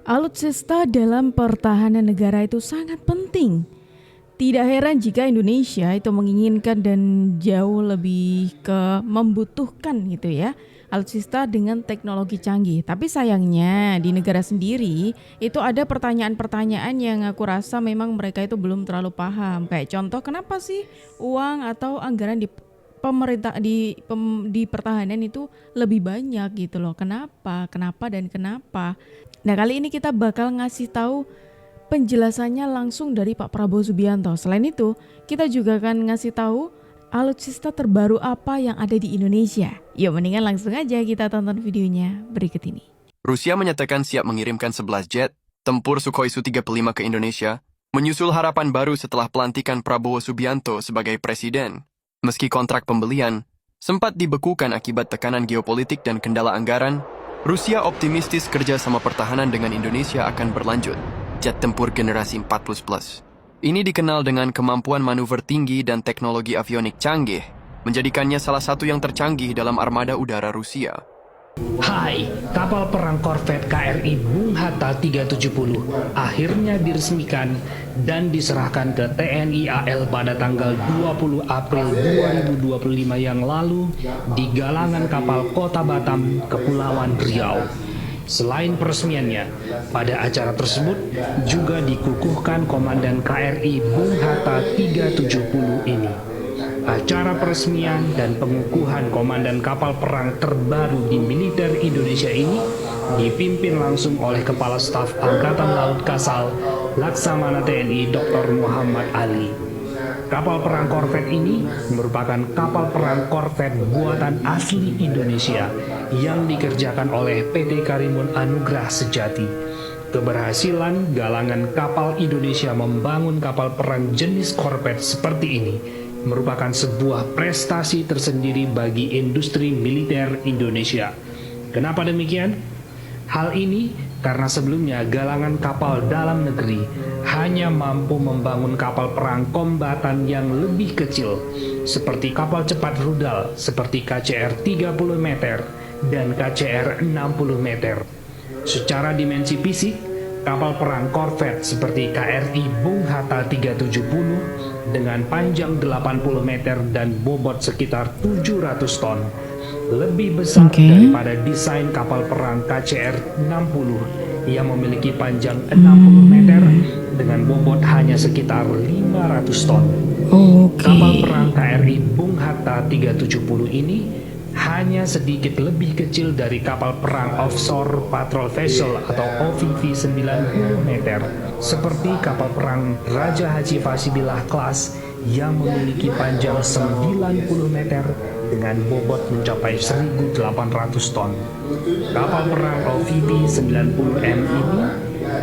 Alutsista dalam pertahanan negara itu sangat penting. Tidak heran jika Indonesia itu menginginkan dan jauh lebih ke membutuhkan gitu ya alutsista dengan teknologi canggih. Tapi sayangnya di negara sendiri itu ada pertanyaan-pertanyaan yang aku rasa memang mereka itu belum terlalu paham. Kayak contoh, kenapa sih uang atau anggaran di pemerintah di pertahanan itu lebih banyak gitu loh. Kenapa? Kenapa dan kenapa? Nah, kali ini kita bakal ngasih tahu penjelasannya langsung dari Pak Prabowo Subianto. Selain itu, kita juga akan ngasih tahu alutsista terbaru apa yang ada di Indonesia. Yuk, mendingan langsung aja kita tonton videonya berikut ini. Rusia menyatakan siap mengirimkan 11 jet tempur Sukhoi Su-35 ke Indonesia, menyusul harapan baru setelah pelantikan Prabowo Subianto sebagai presiden. Meski kontrak pembelian sempat dibekukan akibat tekanan geopolitik dan kendala anggaran, Rusia optimistis kerjasama pertahanan dengan Indonesia akan berlanjut. Jet tempur generasi 4++. Ini dikenal dengan kemampuan manuver tinggi dan teknologi avionik canggih, menjadikannya salah satu yang tercanggih dalam armada udara Rusia. Hai, kapal perang korvet KRI Bung Hatta 370 akhirnya diresmikan dan diserahkan ke TNI AL pada tanggal 20 April 2025 yang lalu di galangan kapal Kota Batam, Kepulauan Riau. Selain peresmiannya, pada acara tersebut juga dikukuhkan Komandan KRI Bung Hatta 370 ini. Acara peresmian dan pengukuhan komandan kapal perang terbaru di militer Indonesia ini dipimpin langsung oleh Kepala Staf Angkatan Laut Kasal Laksamana TNI Dr. Muhammad Ali. Kapal perang korvet ini merupakan kapal perang korvet buatan asli Indonesia yang dikerjakan oleh PT Karimun Anugrah Sejati. Keberhasilan galangan kapal Indonesia membangun kapal perang jenis korvet seperti ini merupakan sebuah prestasi tersendiri bagi industri militer Indonesia. Kenapa demikian? Hal ini karena sebelumnya galangan kapal dalam negeri hanya mampu membangun kapal perang kombatan yang lebih kecil, seperti kapal cepat rudal seperti KCR 30 meter dan KCR 60 meter. Secara dimensi fisik, kapal perang korvet seperti KRI Bung Hatta 370 dengan panjang 80 meter dan bobot sekitar 700 ton lebih besar daripada desain kapal perang KCR 60 yang memiliki panjang 60 meter dengan bobot hanya sekitar 500 ton. Kapal perang KRI Bung Hatta 370 ini hanya sedikit lebih kecil dari kapal perang offshore patrol vessel atau OVV 90 meter seperti kapal perang Raja Haji Fasibillah Class yang memiliki panjang 90 meter dengan bobot mencapai 1.800 ton. Kapal perang OVV 90M ini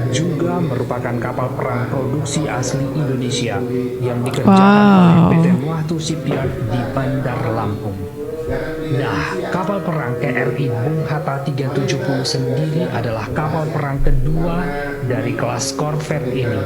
juga merupakan kapal perang produksi asli Indonesia yang dikerjakan oleh PT Muatu Shipyard di Bandar Lampung. Nah, kapal perang KRI Bung Hatta 370 sendiri adalah kapal perang kedua dari kelas korvet ini.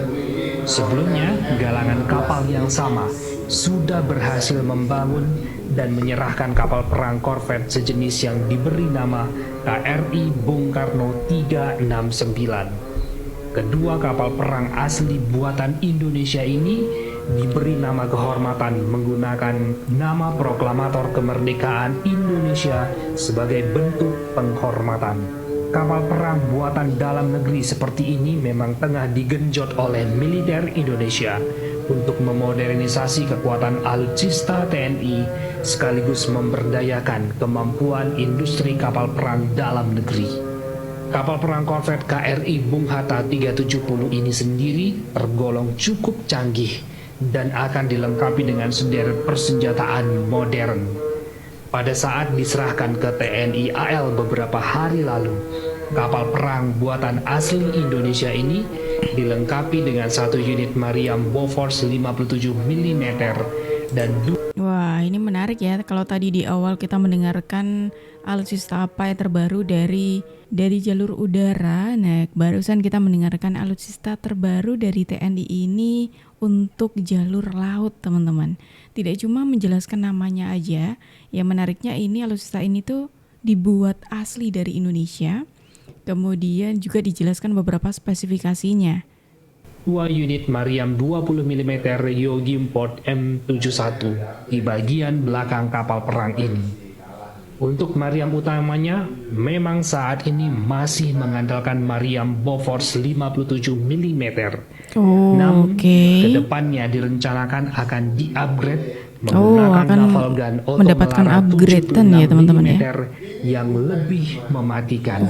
Sebelumnya, galangan kapal yang sama sudah berhasil membangun dan menyerahkan kapal perang korvet sejenis yang diberi nama KRI Bung Karno 369. Kedua kapal perang asli buatan Indonesia ini diberi nama kehormatan menggunakan nama proklamator kemerdekaan Indonesia sebagai bentuk penghormatan. Kapal perang buatan dalam negeri seperti ini memang tengah digenjot oleh militer Indonesia untuk memodernisasi kekuatan alutsista TNI sekaligus memberdayakan kemampuan industri kapal perang dalam negeri. Kapal perang korvet KRI Bung Hatta 370 ini sendiri tergolong cukup canggih dan akan dilengkapi dengan sederet persenjataan modern. Pada saat diserahkan ke TNI AL beberapa hari lalu, kapal perang buatan asli Indonesia ini dilengkapi dengan satu unit Mariam Bofors 57 mm dan Wah, ini menarik ya. Kalau tadi di awal kita mendengarkan alutsista apa yang terbaru dari jalur udara. Nah, barusan kita mendengarkan alutsista terbaru dari TNI ini untuk jalur laut, teman-teman. Tidak cuma menjelaskan namanya aja. Yang menariknya ini alutsista ini tuh dibuat asli dari Indonesia. Kemudian juga dijelaskan beberapa spesifikasinya. 2 unit Mariam 20 mm Yogimport M71 di bagian belakang kapal perang ini. Untuk Mariam utamanya, memang saat ini masih mengandalkan Mariam Bofors 57 mm. Oh, Namun, oke. kedepannya direncanakan akan di-upgrade menggunakan akan naval gun mendapatkan Otomelara upgrade-an ya, 76 teman-teman ya. mm yang lebih mematikan.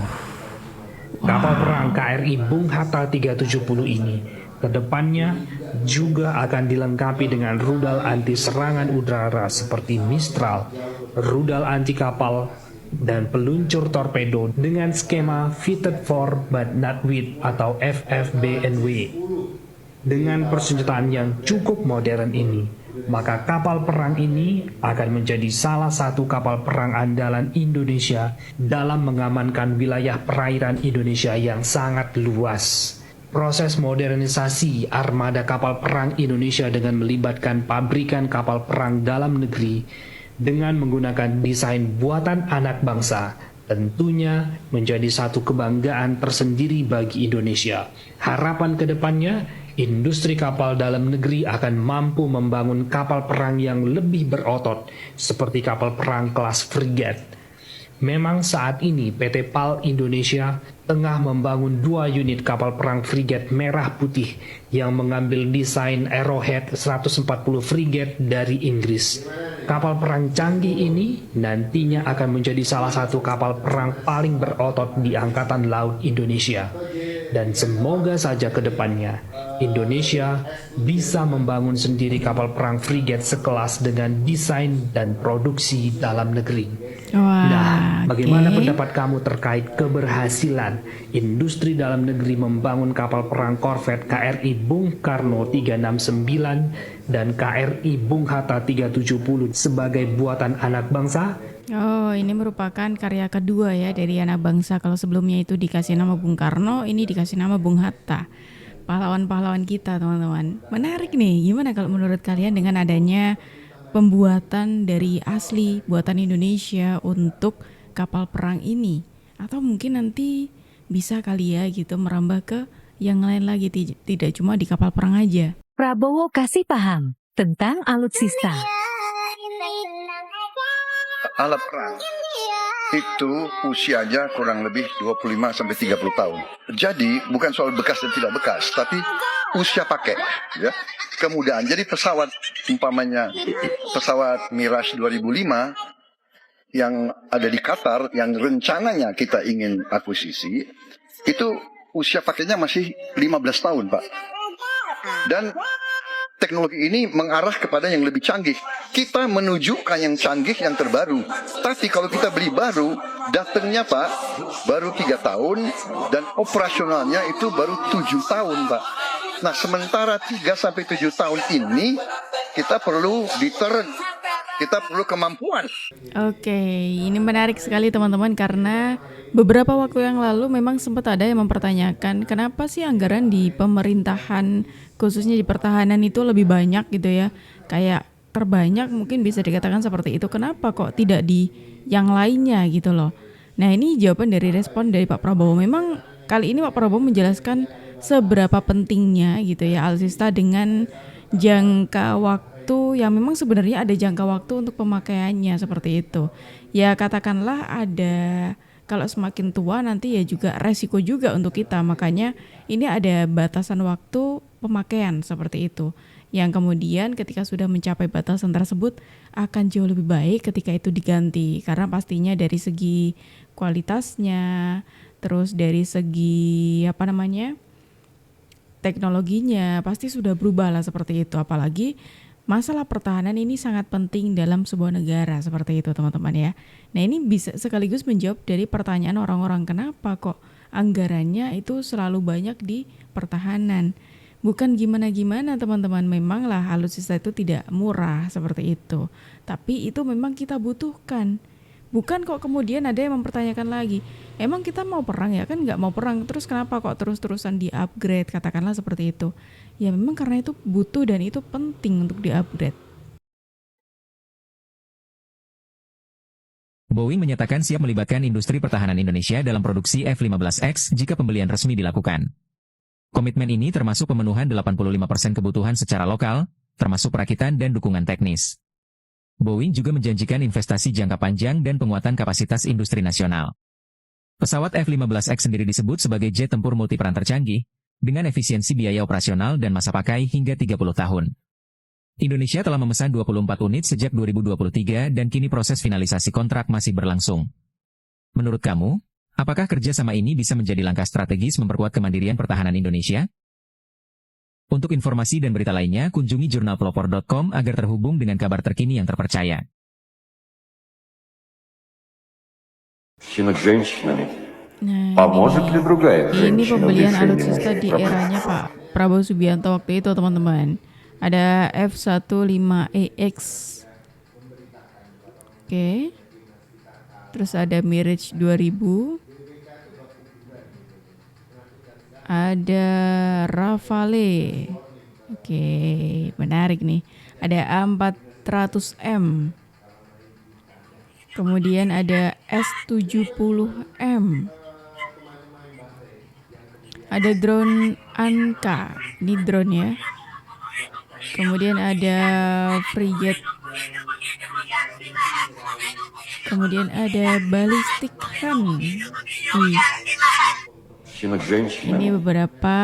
Kapal perang KRI Bung Hatta 370 ini kedepannya juga akan dilengkapi dengan rudal anti serangan udara seperti Mistral, rudal anti kapal, dan peluncur torpedo dengan skema fitted for but not with atau FFBNW. Dengan persenjataan yang cukup modern ini, maka kapal perang ini akan menjadi salah satu kapal perang andalan Indonesia dalam mengamankan wilayah perairan Indonesia yang sangat luas. Proses modernisasi armada kapal perang Indonesia dengan melibatkan pabrikan kapal perang dalam negeri dengan menggunakan desain buatan anak bangsa tentunya menjadi satu kebanggaan tersendiri bagi Indonesia. Harapan kedepannya, industri kapal dalam negeri akan mampu membangun kapal perang yang lebih berotot seperti kapal perang kelas frigate. Memang saat ini PT PAL Indonesia tengah membangun 2 unit kapal perang frigate merah putih yang mengambil desain Arrowhead 140 frigate dari Inggris. Kapal perang canggih ini nantinya akan menjadi salah satu kapal perang paling berotot di Angkatan Laut Indonesia. Dan semoga saja ke depannya Indonesia bisa membangun sendiri kapal perang frigate sekelas dengan desain dan produksi dalam negeri. Nah, bagaimana pendapat kamu terkait keberhasilan industri dalam negeri membangun kapal perang korvet KRI Bung Karno 369 dan KRI Bung Hatta 370 sebagai buatan anak bangsa? Oh, ini merupakan karya kedua ya dari anak bangsa. Kalau sebelumnya itu dikasih nama Bung Karno, ini dikasih nama Bung Hatta. Pahlawan-pahlawan kita, teman-teman. Menarik nih, gimana kalau menurut kalian dengan adanya pembuatan dari asli buatan Indonesia untuk kapal perang ini? Atau mungkin nanti bisa kali ya gitu merambah ke yang lain lagi, tidak cuma di kapal perang aja. Prabowo kasih paham tentang alutsista. Alat perang itu usianya kurang lebih 25 sampai 30 tahun. Jadi bukan soal bekas dan tidak bekas, tapi usia pakai, ya. Kemudian jadi pesawat umpamanya pesawat Mirage 2005 yang ada di Qatar yang rencananya kita ingin akuisisi itu usia pakainya masih 15 tahun, Pak. Dan teknologi ini mengarah kepada yang lebih canggih. Kita menuju ke yang canggih, yang terbaru. Tapi kalau kita beli baru, datangnya Pak, baru 3 tahun, dan operasionalnya itu baru 7 tahun, Pak. Nah, sementara 3-7 tahun ini, kita perlu deterrent. Kita perlu kemampuan. Oke, ini menarik sekali teman-teman karena beberapa waktu yang lalu memang sempat ada yang mempertanyakan kenapa sih anggaran di pemerintahan khususnya di pertahanan itu lebih banyak gitu ya. Kayak terbanyak mungkin bisa dikatakan seperti itu. Kenapa kok tidak di yang lainnya gitu loh. Nah, ini jawaban dari respon dari Pak Prabowo. Memang kali ini Pak Prabowo menjelaskan seberapa pentingnya gitu ya alutsista dengan jangka waktu yang memang sebenarnya ada jangka waktu untuk pemakaiannya seperti itu. Ya katakanlah ada, kalau semakin tua nanti ya juga resiko juga untuk kita. Makanya ini ada batasan waktu pemakaian seperti itu. Yang kemudian ketika sudah mencapai batasan tersebut akan jauh lebih baik ketika itu diganti. Karena pastinya dari segi kualitasnya, terus dari segi teknologinya pasti sudah berubah lah seperti itu. Apalagi masalah pertahanan ini sangat penting dalam sebuah negara seperti itu teman-teman ya. Nah, ini bisa sekaligus menjawab dari pertanyaan orang-orang kenapa kok anggarannya itu selalu banyak di pertahanan. Bukan gimana-gimana teman-teman, memanglah alutsista itu tidak murah seperti itu. Tapi itu memang kita butuhkan. Bukan kok kemudian ada yang mempertanyakan lagi, emang kita mau perang ya? Kan nggak mau perang, terus kenapa kok terus-terusan di-upgrade, katakanlah seperti itu. Ya memang karena itu butuh dan itu penting untuk di-upgrade. Boeing menyatakan siap melibatkan industri pertahanan Indonesia dalam produksi F-15X jika pembelian resmi dilakukan. Komitmen ini termasuk pemenuhan 85% kebutuhan secara lokal, termasuk perakitan dan dukungan teknis. Boeing juga menjanjikan investasi jangka panjang dan penguatan kapasitas industri nasional. Pesawat F-15X sendiri disebut sebagai jet tempur multiperan tercanggih, dengan efisiensi biaya operasional dan masa pakai hingga 30 tahun. Indonesia telah memesan 24 unit sejak 2023 dan kini proses finalisasi kontrak masih berlangsung. Menurut kamu, apakah kerjasama ini bisa menjadi langkah strategis memperkuat kemandirian pertahanan Indonesia? Untuk informasi dan berita lainnya, kunjungi jurnalpelopor.com agar terhubung dengan kabar terkini yang terpercaya. Nah, Поможет ли другая ini женщина в pembelian решении alutsista наших di проблем? eranya Pak Prabowo Subianto waktu itu, teman-teman. Ada F-15EX. Oke. Terus ada Mirage 2000. Ada Rafale. Oke, menarik nih. Ada A400M. Kemudian ada S70M. Ada drone Anka. Ini drone ya. Kemudian ada frigate. Kemudian ada ballistic gun. Ini beberapa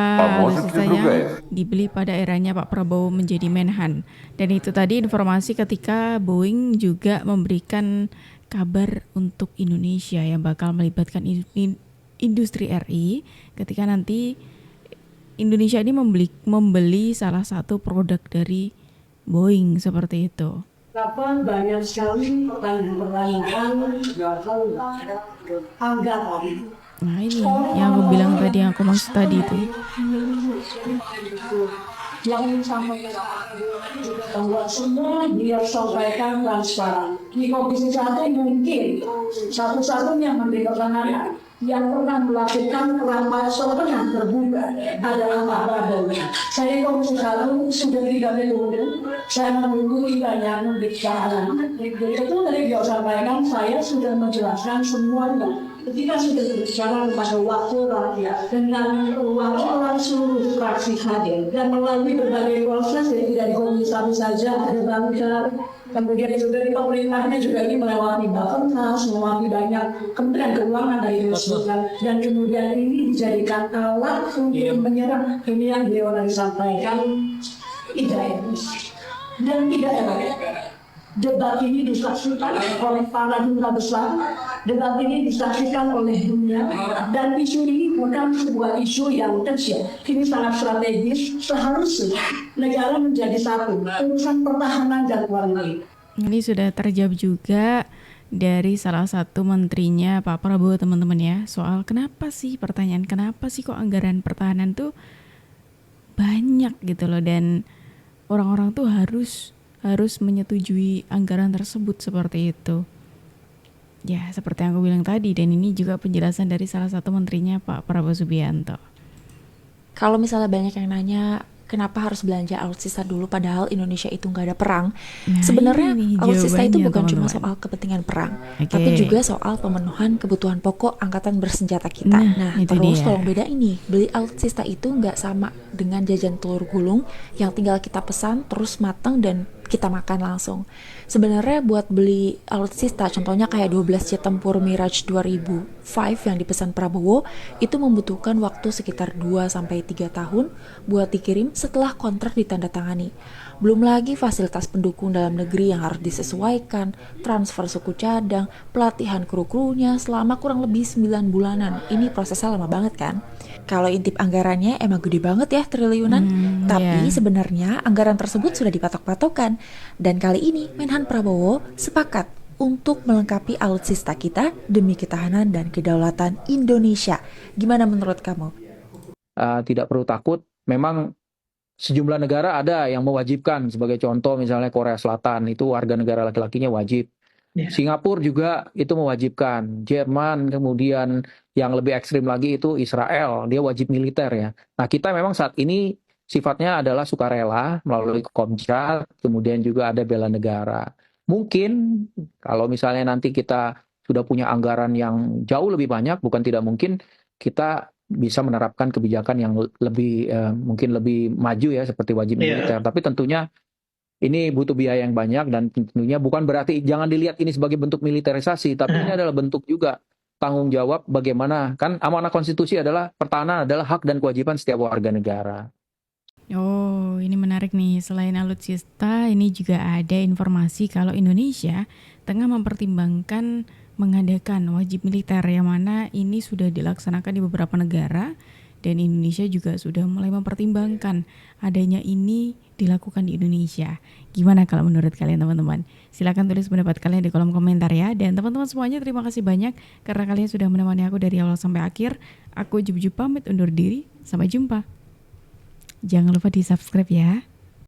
alutsista yang dibeli pada eranya Pak Prabowo menjadi Menhan. Dan itu tadi informasi ketika Boeing juga memberikan kabar untuk Indonesia yang bakal melibatkan industri RI ketika nanti Indonesia ini membeli salah satu produk dari Boeing seperti itu. Kenapa banyak sekali pertanyaan-pertanyaan anggaran? Nah ini yang aku bilang tadi, yang aku maksud tadi itu. Yang sampai bahwa semua dia sampaikan transparan. Di Komisi 1 mungkin satu-satunya Menteri Pertahanan yang pernah melakukan rampasan yang terbuka adalah Pak Prabowo. Saya Komisi 1 sudah 3 minggu, saya menunggu hingga Menteri Pertahanan. Itu tadi dia sampaikan, saya sudah menjelaskan semuanya. Ketika sudah berbicara pada waktu rakyat dengan wakil seluruh fraksi hadir dan melalui berbagai proses, jadi dari Komisi 1 saja ada bangsa, kemudian itu dari pemerintahnya juga ini melewati Bappenas, melewati banyak Kementerian Keuangan dari Indonesia, dan kemudian ini dijadikan alat untuk menyerang. Ini yang beliau sampaikan tidak etis dan tidak elok. Debat ini disaksikan oleh para duta besar, debat ini disaksikan oleh dunia, dan isu ini bukan sebuah isu yang kecil. Ini sangat strategis, seharusnya negara menjadi satu, urusan pertahanan dan luar negeri. Ini sudah terjawab juga dari salah satu menterinya Pak Prabowo, teman-teman ya, soal kenapa sih kok anggaran pertahanan tuh banyak gitu loh, dan orang-orang tuh harus menyetujui anggaran tersebut seperti itu. Ya, seperti yang aku bilang tadi, dan ini juga penjelasan dari salah satu menterinya Pak Prabowo Subianto. Kalau misalnya banyak yang nanya kenapa harus belanja alutsista dulu padahal Indonesia itu nggak ada perang. Nah, sebenarnya alutsista itu bukan cuma teman-teman. soal kepentingan perang, Oke. tapi juga soal pemenuhan kebutuhan pokok angkatan bersenjata kita. Nah, itu terus dia. tolong beda ini, beli alutsista itu nggak sama dengan jajan telur gulung yang tinggal kita pesan terus matang dan kita makan langsung. Sebenarnya buat beli alutsista, contohnya kayak 12 jet tempur Mirage 2005 yang dipesan Prabowo, itu membutuhkan waktu sekitar 2-3 tahun buat dikirim setelah kontrak ditandatangani. Belum lagi fasilitas pendukung dalam negeri yang harus disesuaikan, transfer suku cadang, pelatihan kru-krunya selama kurang lebih 9 bulanan. Ini prosesnya lama banget kan? Kalau intip anggarannya emang gede banget ya, triliunan. Tapi sebenarnya anggaran tersebut sudah dipatok-patokkan. Dan kali ini Menhan Prabowo sepakat untuk melengkapi alutsista kita demi ketahanan dan kedaulatan Indonesia. Gimana menurut kamu? Tidak perlu takut. Memang sejumlah negara ada yang mewajibkan, sebagai contoh misalnya Korea Selatan itu warga negara laki-lakinya wajib. Singapura juga itu mewajibkan. Jerman, kemudian yang lebih ekstrim lagi itu Israel, dia wajib militer ya. Nah, kita memang saat ini sifatnya adalah sukarela melalui Komcat, kemudian juga ada bela negara. Mungkin kalau misalnya nanti kita sudah punya anggaran yang jauh lebih banyak, bukan tidak mungkin kita bisa menerapkan kebijakan yang lebih mungkin lebih maju ya seperti wajib militer. Tapi tentunya ini butuh biaya yang banyak dan tentunya bukan berarti jangan dilihat ini sebagai bentuk militerisasi, tapi ini adalah bentuk juga tanggung jawab bagaimana kan amanah konstitusi adalah pertahanan adalah hak dan kewajiban setiap warga negara. Oh, ini menarik nih. Selain alutsista, ini juga ada informasi kalau Indonesia tengah mempertimbangkan mengadakan wajib militer yang mana ini sudah dilaksanakan di beberapa negara dan Indonesia juga sudah mulai mempertimbangkan adanya ini dilakukan di Indonesia. Gimana kalau menurut kalian teman-teman? Silakan tulis pendapat kalian di kolom komentar ya. Dan teman-teman semuanya terima kasih banyak karena kalian sudah menemani aku dari awal sampai akhir. Aku Jup pamit undur diri. Sampai jumpa. Jangan lupa di subscribe ya.